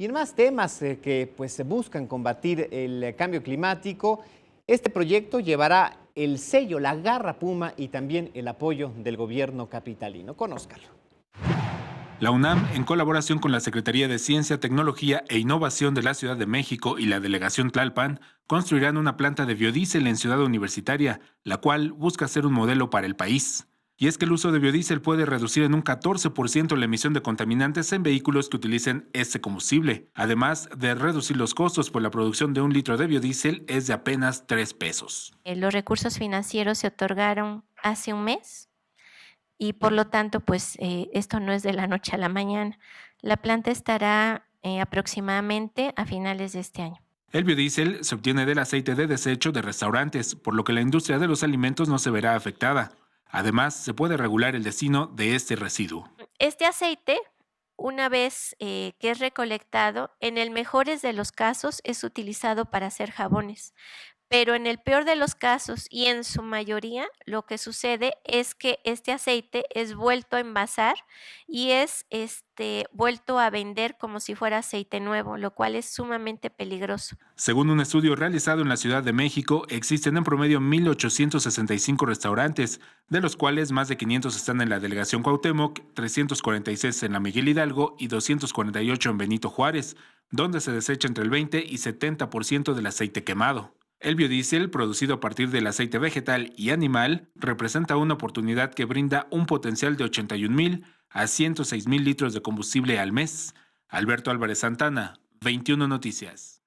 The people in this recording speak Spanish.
Y en más temas que pues, se buscan combatir el cambio climático, este proyecto llevará el sello, la garra Puma y también el apoyo del gobierno capitalino. Conózcalo. La UNAM, en colaboración con la Secretaría de Ciencia, Tecnología e Innovación de la Ciudad de México y la Delegación Tlalpan, construirán una planta de biodiesel en Ciudad Universitaria, la cual busca ser un modelo para el país. Y es que el uso de biodiesel puede reducir en un 14% la emisión de contaminantes en vehículos que utilicen este combustible, además de reducir los costos, pues la producción de un litro de biodiesel es de apenas 3 pesos. Los recursos financieros se otorgaron hace un mes y por lo tanto, pues esto no es de la noche a la mañana. La planta estará aproximadamente a finales de este año. El biodiesel se obtiene del aceite de desecho de restaurantes, por lo que la industria de los alimentos no se verá afectada. Además, se puede regular el destino de este residuo. Este aceite, una vez que es recolectado, en el mejores de los casos es utilizado para hacer jabones. Pero en el peor de los casos y en su mayoría, lo que sucede es que este aceite es vuelto a envasar y es vuelto a vender como si fuera aceite nuevo, lo cual es sumamente peligroso. Según un estudio realizado en la Ciudad de México, existen en promedio 1,865 restaurantes, de los cuales más de 500 están en la Delegación Cuauhtémoc, 346 en la Miguel Hidalgo y 248 en Benito Juárez, donde se desecha entre el 20 y 70% del aceite quemado. El biodiesel, producido a partir del aceite vegetal y animal, representa una oportunidad que brinda un potencial de 81,000 a 106,000 litros de combustible al mes. Alberto Álvarez Santana, 21 Noticias.